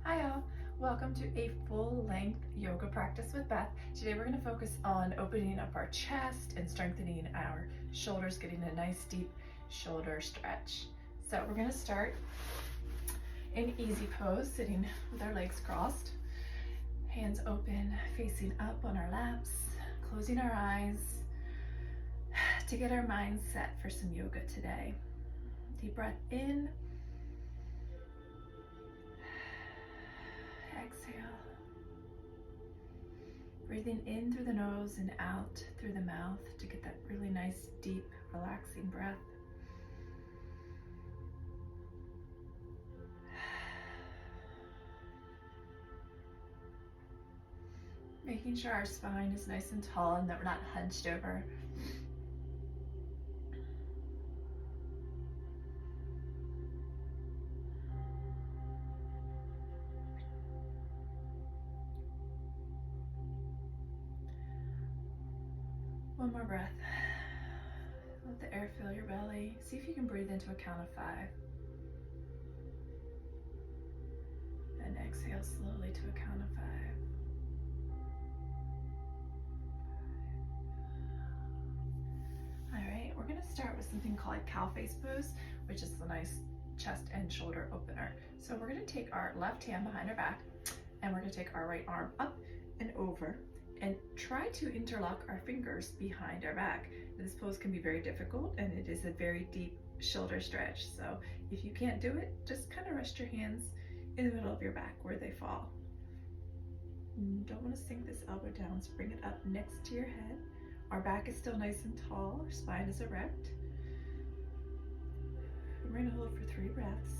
Hi all, welcome to a full-length yoga practice with Beth. Today we're going to focus on opening up our chest and strengthening our shoulders, getting a nice deep shoulder stretch. So we're going to start in easy pose, sitting with our legs crossed, hands open, facing up on our laps, closing our eyes to get our mind set for some yoga today. Deep breath in. Exhale. Breathing in through the nose and out through the mouth to get that really nice, deep, relaxing breath. Making sure our spine is nice and tall and that we're not hunched over. One more breath. Let the air fill your belly. See if you can breathe into a count of 5. And exhale slowly to a count of 5. All right, we're gonna start with something called cow face pose, which is a nice chest and shoulder opener. So we're gonna take our left hand behind our back and we're gonna take our right arm up and over and try to interlock our fingers behind our back. This pose can be very difficult and it is a very deep shoulder stretch. So if you can't do it, just kind of rest your hands in the middle of your back where they fall. You don't want to sink this elbow down, so bring it up next to your head. Our back is still nice and tall, our spine is erect. We're going to hold for 3 breaths.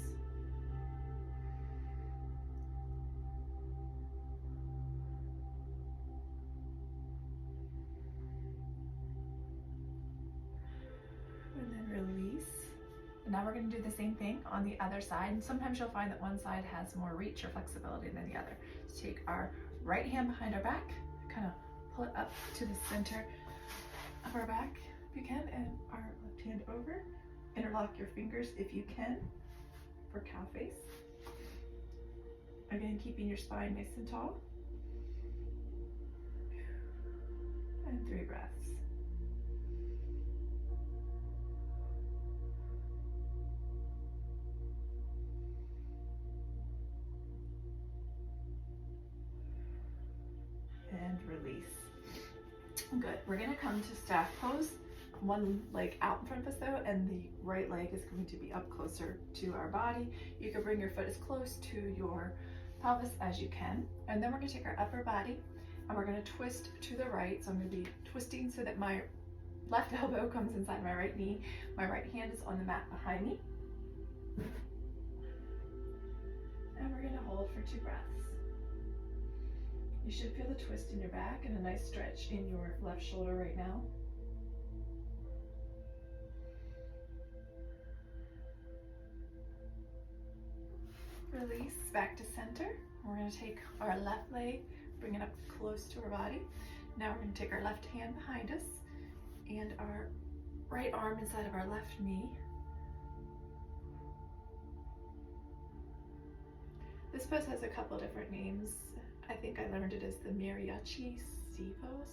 And then release. And now we're going to do the same thing on the other side. And sometimes you'll find that one side has more reach or flexibility than the other. So take our right hand behind our back, kind of pull it up to the center of our back if you can, and our left hand over. Interlock your fingers if you can for cow face. Again, keeping your spine nice and tall. And 3 breaths. And release. Good. We're going to come to staff pose. One leg out in front of us though, and the right leg is going to be up closer to our body. You can bring your foot as close to your pelvis as you can. And then we're going to take our upper body and we're going to twist to the right. So I'm going to be twisting so that my left elbow comes inside my right knee. My right hand is on the mat behind me. And we're going to hold for 2 breaths. You should feel the twist in your back and a nice stretch in your left shoulder right now. Release back to center. We're going to take our left leg, bring it up close to our body. Now we're going to take our left hand behind us and our right arm inside of our left knee. This pose has a couple different names. I think I learned it as the mariachi C pose.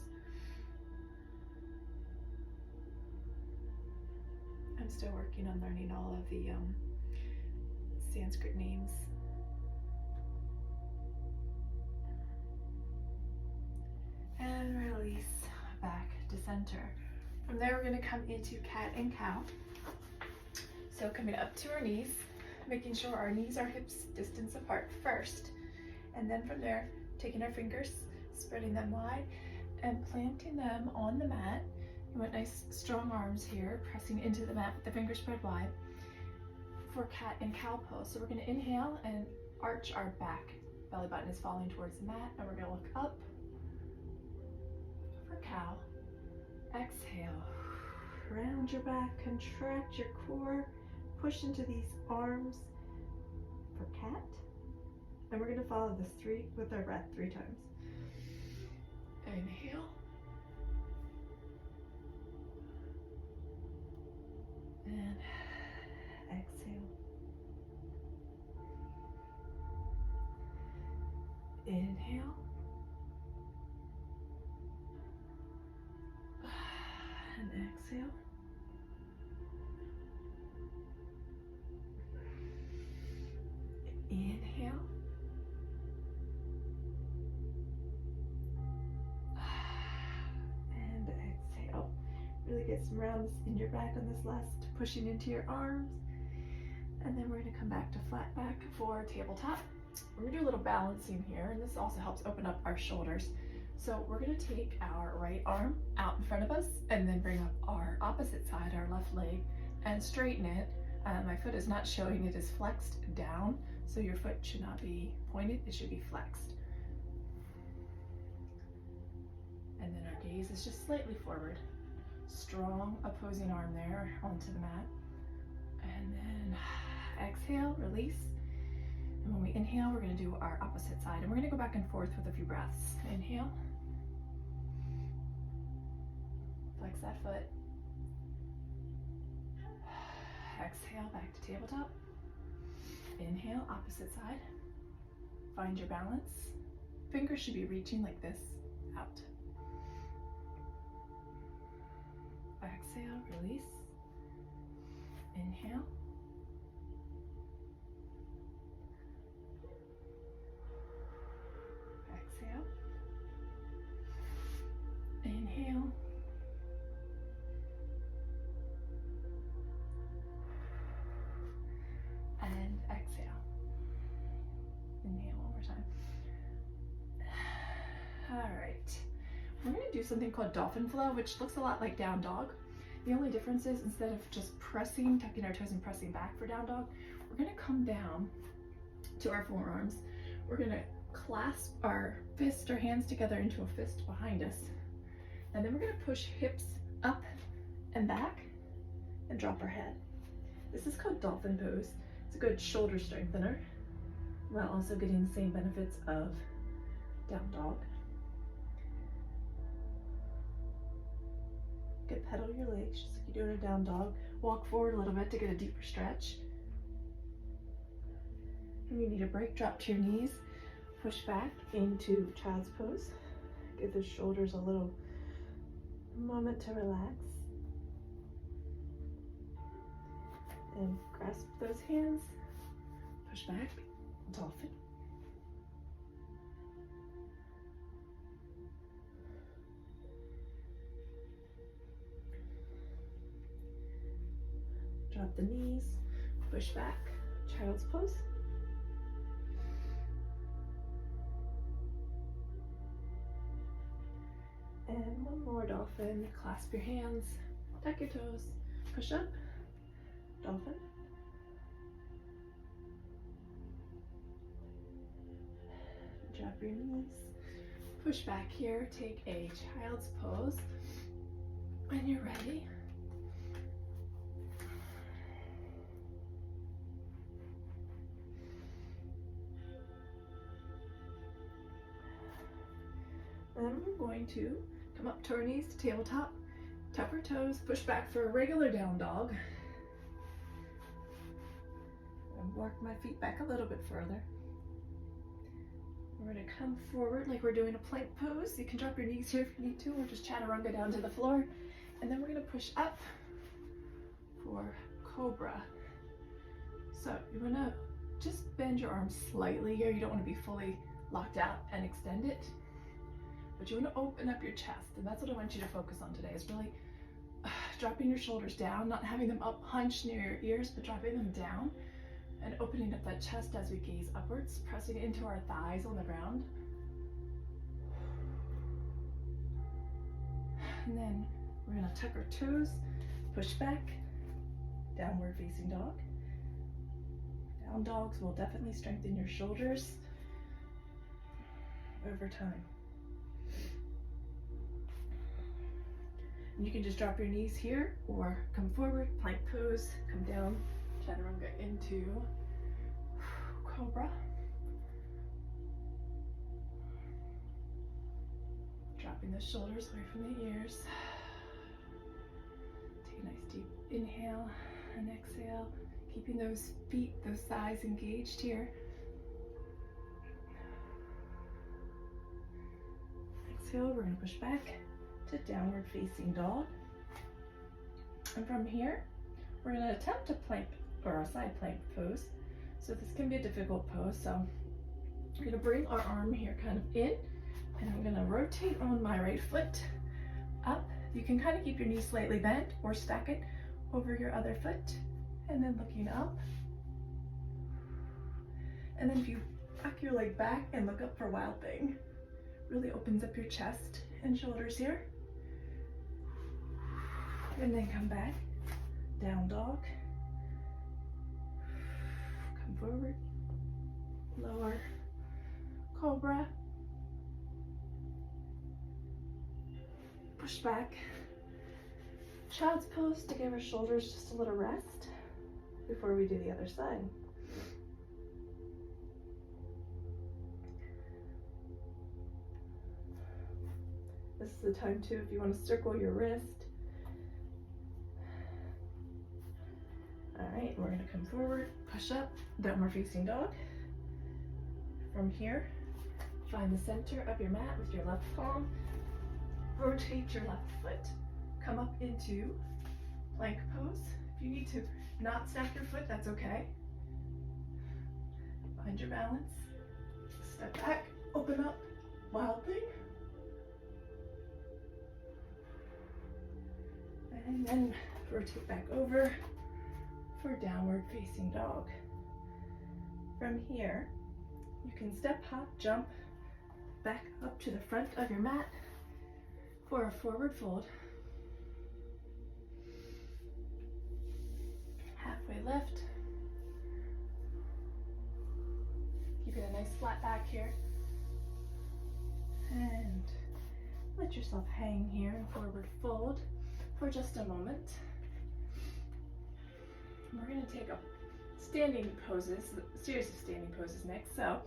I'm still working on learning all of the Sanskrit names. And release back to center. From there, we're going to come into cat and cow. So coming up to our knees, making sure our knees are hips distance apart first. And then from there, taking our fingers, spreading them wide, and planting them on the mat. You want nice strong arms here, pressing into the mat with the fingers spread wide for cat and cow pose. So we're going to inhale and arch our back. Belly button is falling towards the mat, and we're going to look up for cow. Exhale. Round your back, contract your core, push into these arms for cat. And we're going to follow this with our breath 3 times. Inhale. And exhale. Inhale. And exhale. Inhale. And exhale. Really get some rounds in your back on this last, pushing into your arms. And then we're going to come back to flat back for tabletop. We're going to do a little balancing here, and this also helps open up our shoulders. So we're going to take our right arm out in front of us and then bring up our opposite side, our left leg, and straighten it. My foot is not showing, it is flexed down, so your foot should not be pointed, it should be flexed. And then our gaze is just slightly forward. Strong opposing arm there onto the mat. And then exhale, release. And when we inhale, we're going to do our opposite side. And we're going to go back and forth with a few breaths. Inhale. Flex that foot. Exhale, back to tabletop. Inhale, opposite side. Find your balance. Fingers should be reaching like this, out. Exhale, release. Inhale. Exhale. Inhale. And exhale. Inhale one more time. All right. We're going to do something called dolphin flow, which looks a lot like down dog. The only difference is instead of just pressing, tucking our toes and pressing back for down dog, we're going to come down to our forearms. We're going to clasp our fist or hands together into a fist behind us. And then we're going to push hips up and back and drop our head. This is called dolphin pose. It's a good shoulder strengthener while also getting the same benefits of down dog. You can pedal your legs just like you're doing a down dog. Walk forward a little bit to get a deeper stretch. And you need a break, drop to your knees, push back into child's pose. Give the shoulders a little moment to relax. And grasp those hands, push back, dolphin. Drop the knees, push back, child's pose. And one more dolphin, clasp your hands, tuck your toes, push up, dolphin. Drop your knees, push back here, take a child's pose. When you're ready, then we're going to come up to our knees to tabletop, tuck our toes, push back for a regular down dog. And walk my feet back a little bit further. We're going to come forward like we're doing a plank pose. You can drop your knees here if you need to, or just chaturanga down to the floor. And then we're going to push up for cobra. So you want to just bend your arms slightly here. You don't want to be fully locked out and extend it. But you want to open up your chest, and that's what I want you to focus on today, is really dropping your shoulders down, not having them up hunched near your ears, but dropping them down and opening up that chest as we gaze upwards, pressing into our thighs on the ground. And then we're going to tuck our toes, push back, downward facing dog. Down dogs will definitely strengthen your shoulders over time. And you can just drop your knees here or come forward, plank pose, come down, chaturanga into cobra. Dropping the shoulders away from the ears. Take a nice deep inhale and exhale, keeping those feet, those thighs engaged here. exhale, we're going to push back to downward facing dog. And from here, we're going to attempt a plank or a side plank pose. So this can be a difficult pose. So I'm going to bring our arm here kind of in, and I'm going to rotate on my right foot up. You can kind of keep your knee slightly bent or stack it over your other foot, and then looking up. And then if you back your leg back and look up for Wild Thing, really opens up your chest and shoulders here. And then come back, down dog, come forward, lower, cobra, push back, child's pose to give our shoulders just a little rest before we do the other side. This is the time too if you want to circle your wrist. All right, we're going to come forward, push up, downward facing dog. From here, find the center of your mat with your left palm. Rotate your left foot. Come up into plank pose. If you need to not stack your foot, that's okay. Find your balance. Step back, open up, Wild Thing. And then rotate back over for downward facing dog. From here, you can step, hop, jump back up to the front of your mat for a forward fold. Halfway lift. Keep it a nice flat back here. And let yourself hang here in forward fold for just a moment. We're going to take a standing poses, a series of standing poses next. So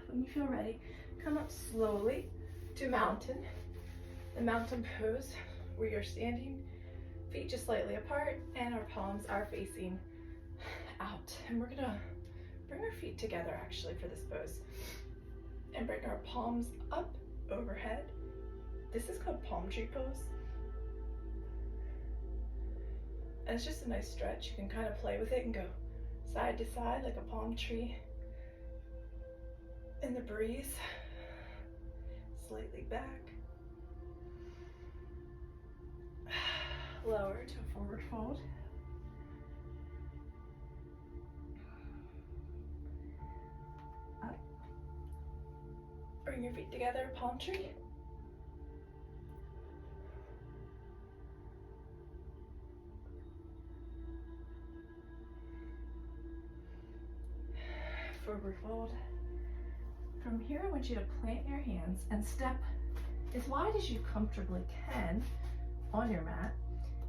when you feel ready, come up slowly to mountain. The mountain pose where you're standing, feet just slightly apart, and our palms are facing out. And we're going to bring our feet together actually for this pose and bring our palms up overhead. This is called palm tree pose. And it's just a nice stretch. You can kind of play with it and go side to side like a palm tree in the breeze. Slightly back. Lower to a forward fold. Up. Bring your feet together, palm tree. Forward fold. From here, I want you to plant your hands and step as wide as you comfortably can on your mat.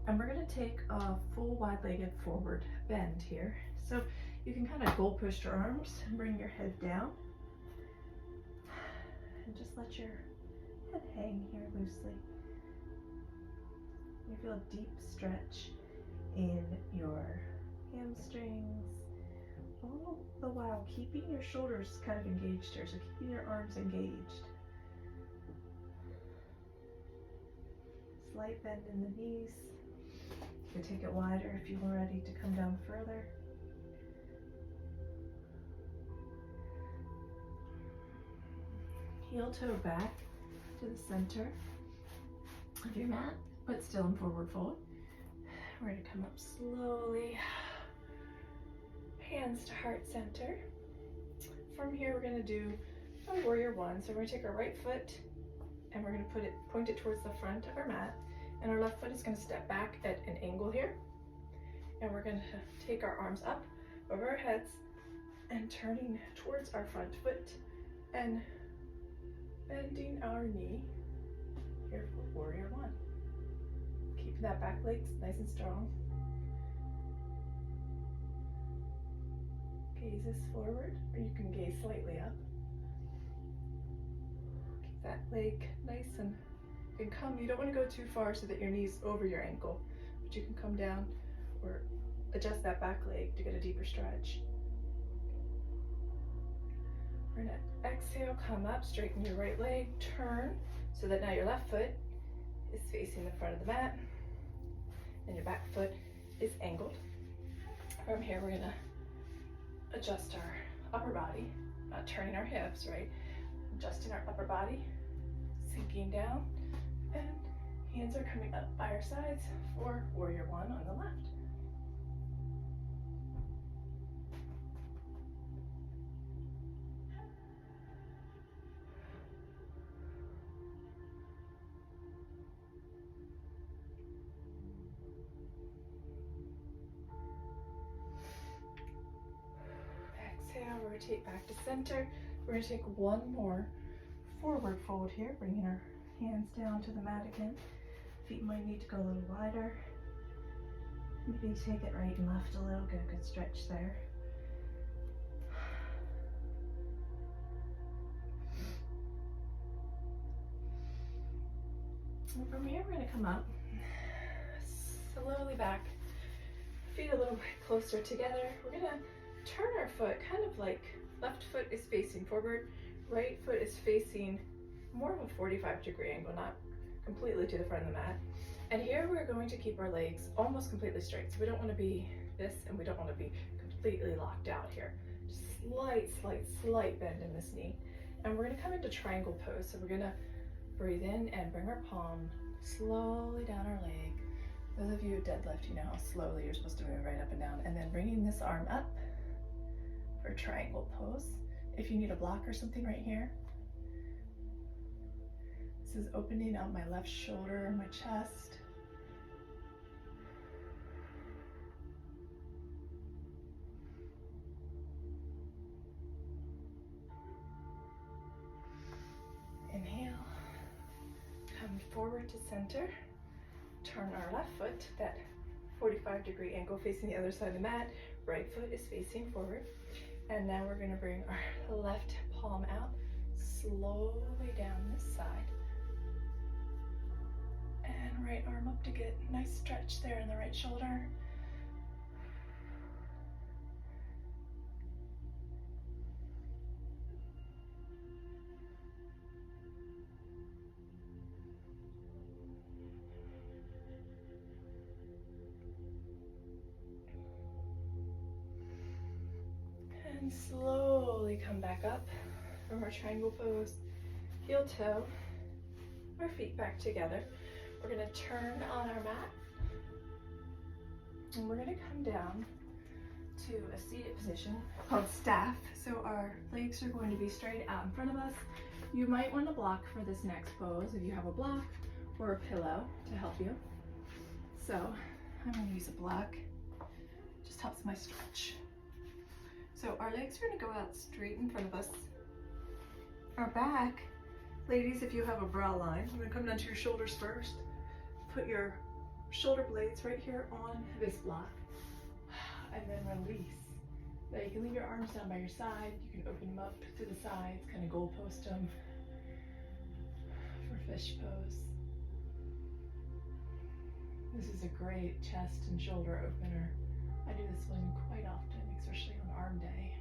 And we're going to take a full wide-legged forward bend here. So you can kind of goal push your arms and bring your head down. And just let your head hang here loosely. You feel a deep stretch in your hamstrings, all the while keeping your shoulders kind of engaged here, so keeping your arms engaged. Slight bend in the knees. You can take it wider if you're ready to come down further. Heel toe back to the center of your mat, but still in forward fold. We're going to come up slowly. Hands to heart center. From here, we're going to do a warrior one. So we're going to take our right foot and we're going to point it towards the front of our mat. And our left foot is going to step back at an angle here. And we're going to take our arms up over our heads and turning towards our front foot and bending our knee here for warrior one. Keep that back leg nice and strong. Gazes forward, or you can gaze slightly up. Keep that leg nice and come. You don't want to go too far so that your knee's over your ankle, but you can come down or adjust that back leg to get a deeper stretch. We're gonna exhale, come up, straighten your right leg, turn, so that now your left foot is facing the front of the mat, and your back foot is angled. From here, we're gonna adjust our upper body, not turning our hips, right? Adjusting our upper body, sinking down, and hands are coming up by our sides for warrior one on the left. Exhale, we're gonna take back to center. We're gonna take one more forward fold here, bringing our hands down to the mat again. Feet might need to go a little wider. Maybe take it right and left a little, get a good stretch there. And from here, we're gonna come up, slowly back, feet a little bit closer together. We're gonna turn our foot kind of like left foot is facing forward, right foot is facing more of a 45-degree angle, not completely to the front of the mat. And here we're going to keep our legs almost completely straight. So we don't want to be this and we don't want to be completely locked out here. Just slight bend in this knee. And we're going to come into triangle pose. So we're going to breathe in and bring our palm slowly down our leg. Those of you who deadlift, you know how slowly you're supposed to move right up and down. And then bringing this arm up for triangle pose. If you need a block or something right here. This is opening out my left shoulder, my chest. Inhale, come forward to center. Turn our left foot, that 45-degree angle facing the other side of the mat. Right foot is facing forward. And now we're going to bring our left palm out, slowly down this side. And right arm up to get a nice stretch there in the right shoulder. And slowly come back up from our triangle pose, heel toe, our feet back together. We're going to turn on our mat and we're going to come down to a seated position called staff. So our legs are going to be straight out in front of us. You might want to block for this next pose if you have a block or a pillow to help you. So I'm going to use a block, just helps my stretch. So our legs are going to go out straight in front of us. Our back, ladies, if you have a bra line, I'm going to come down to your shoulders first. Put your shoulder blades right here on this block, and then release. Now you can leave your arms down by your side. You can open them up to the sides, kind of goal post them for fish pose. This is a great chest and shoulder opener. I do this one quite often, especially on arm day.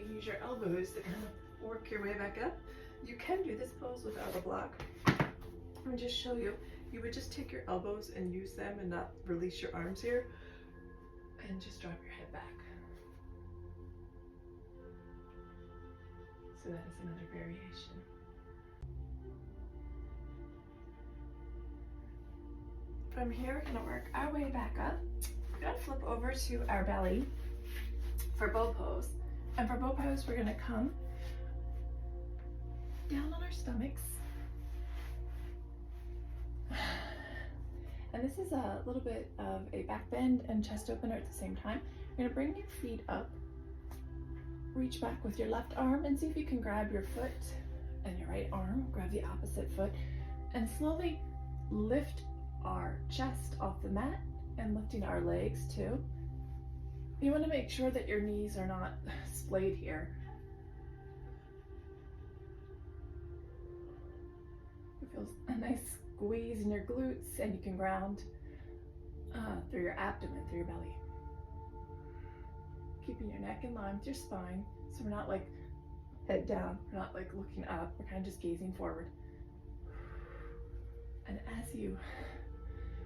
Use your elbows to kind of work your way back up. You can do this pose without a block. Let me just show you. You would just take your elbows and use them and not release your arms here. And just drop your head back. So that is another variation. From here, we're going to work our way back up. We're going to flip over to our belly for bow pose. And for bow pose, we're going to come down on our stomachs. And this is a little bit of a back bend and chest opener at the same time. You're going to bring your feet up. Reach back with your left arm and see if you can grab your foot And your right arm, grab the opposite foot and slowly lift our chest off the mat and lifting our legs too. You want to make sure that your knees are not splayed here. It feels a nice squeeze in your glutes, and you can ground through your abdomen, through your belly. Keeping your neck in line with your spine, so we're not like head down, we're not like looking up, we're kind of just gazing forward. And as you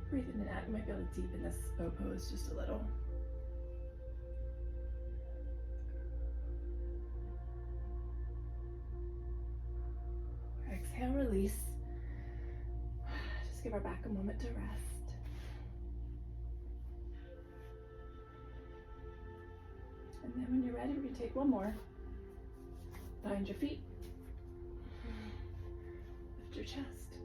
breathe in and out, you might be able to deepen this bow pose just a little. Exhale, release. Just give our back a moment to rest. And then when you're ready, we're going to take one more. Find your feet. Lift your chest.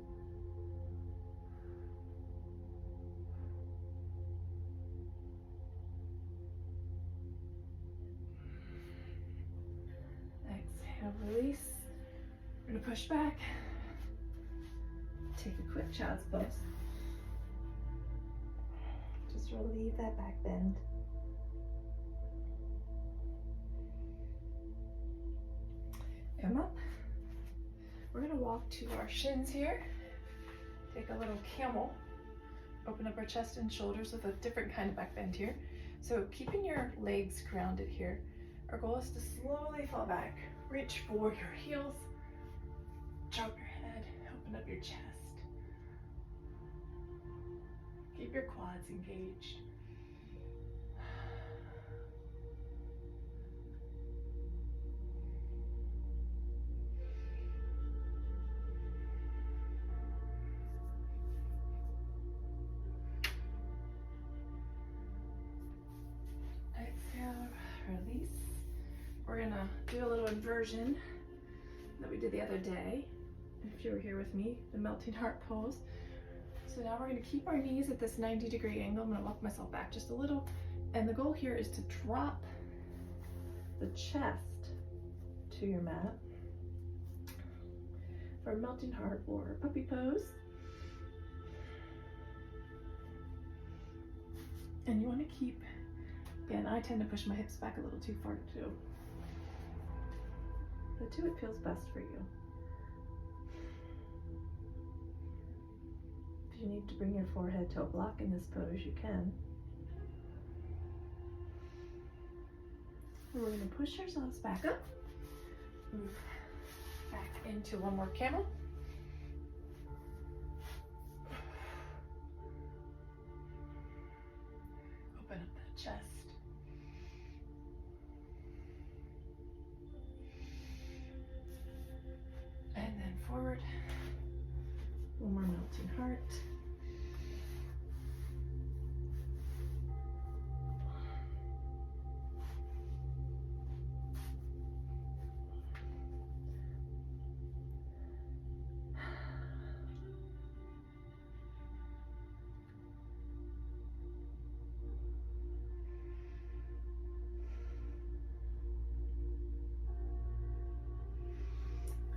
Exhale, release. We're going to push back. Take a quick child's pose. Just relieve that back bend. Come up. We're going to walk to our shins here. Take a little camel. Open up our chest and shoulders with a different kind of back bend here. So keeping your legs grounded here. Our goal is to slowly fall back. Reach for your heels. Drop your head. Open up your chest. Keep your quads engaged. Exhale, release. We're gonna do a little inversion that we did the other day. If you were here with me, the melting heart pose. So now we're going to keep our knees at this 90-degree angle. I'm going to walk myself back just a little. And the goal here is to drop the chest to your mat for melting heart or puppy pose. And you want to keep, again, I tend to push my hips back a little too far too. But do what feels best for you. If you need to bring your forehead to a block in this pose, you can. We're going to push ourselves back up. Move back into one more camel. Open up that chest. And then forward. One more melting heart.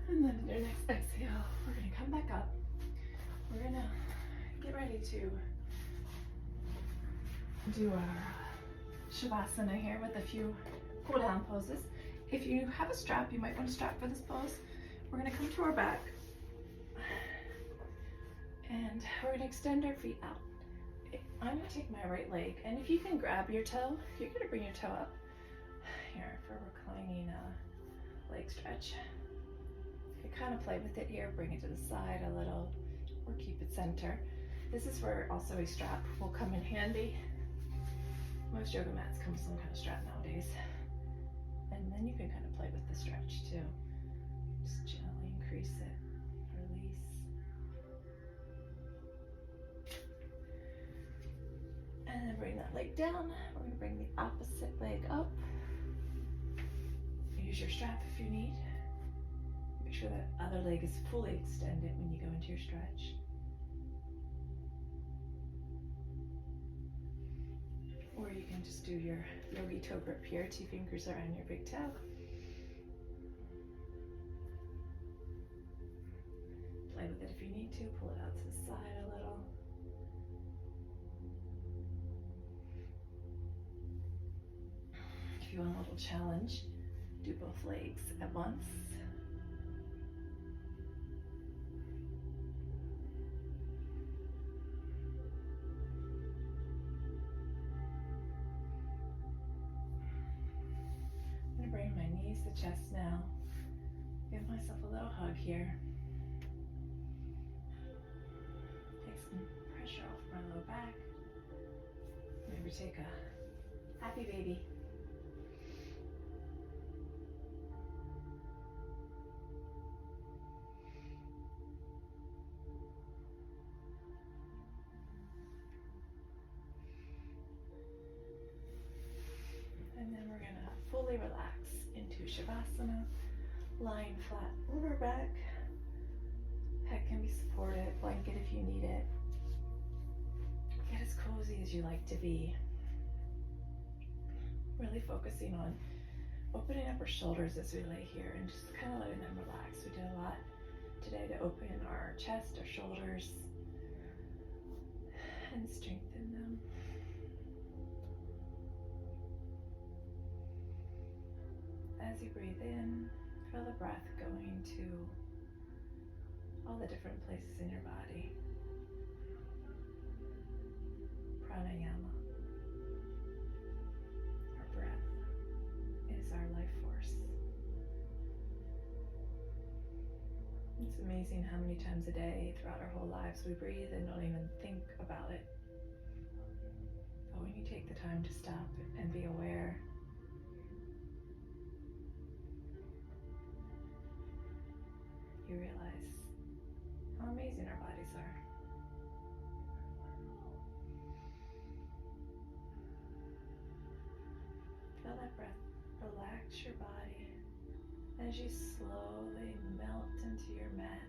And then in your next exhale, we're going to come back up. We're going to get ready to do our Shavasana here with a few cool down poses. If you have a strap, you might want to strap for this pose. We're going to come to our back and we're going to extend our feet out. I'm going to take my right leg, and if you can grab your toe, you're going to bring your toe up here for reclining leg stretch. You kind of play with it here, bring it to the side a little, or keep it center. This is where also a strap will come in handy. Most yoga mats come with some kind of strap nowadays. And then you can kind of play with the stretch too. Just gently increase it, release. And then bring that leg down. We're going to bring the opposite leg up. Use your strap if you need. Make sure that other leg is fully extended when you go into your stretch. Or you can just do your yogi toe grip here, 2 fingers around your big toe. you need to, pull it out to the side a little. If you want a little challenge, do both legs at once. I'm going to bring my knees to chest now. Give myself a little hug here. Take some pressure off my low back. Maybe take a happy baby. And then we're gonna fully relax into Shavasana, lying flat over back. Head can be supported, blanket if you need it. Get as cozy as you like to be. Really focusing on opening up our shoulders as we lay here and just kind of letting them relax. We did a lot today to open our chest, our shoulders, and strengthen them. As you breathe in, feel the breath going to all the different places in your body. Pranayama. Our breath is our life force. It's amazing how many times a day throughout our whole lives we breathe and don't even think about it. But when you take the time to stop and be aware, you realize how amazing our bodies are. Feel that breath relax your body as you slowly melt into your mat.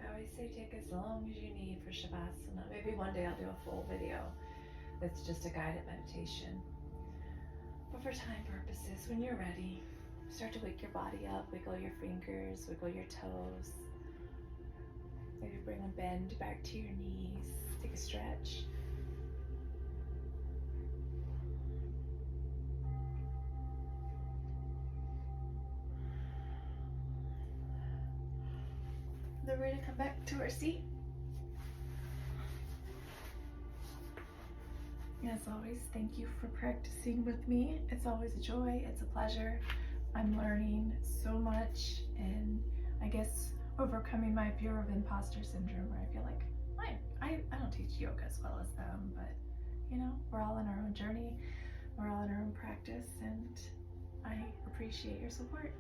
I always say take as long as you need for Shavasana. Maybe one day I'll do a full video that's just a guided meditation. But for time purposes, when you're ready, start to wake your body up, wiggle your fingers, wiggle your toes. Maybe bring a bend back to your knees, take a stretch. Then we're going to come back to our seat. As always, thank you for practicing with me. It's always a joy, it's a pleasure. I'm learning so much, and I guess overcoming my fear of imposter syndrome, where I feel like, I don't teach yoga as well as them, but you know, we're all on our own journey, we're all in our own practice, and I appreciate your support.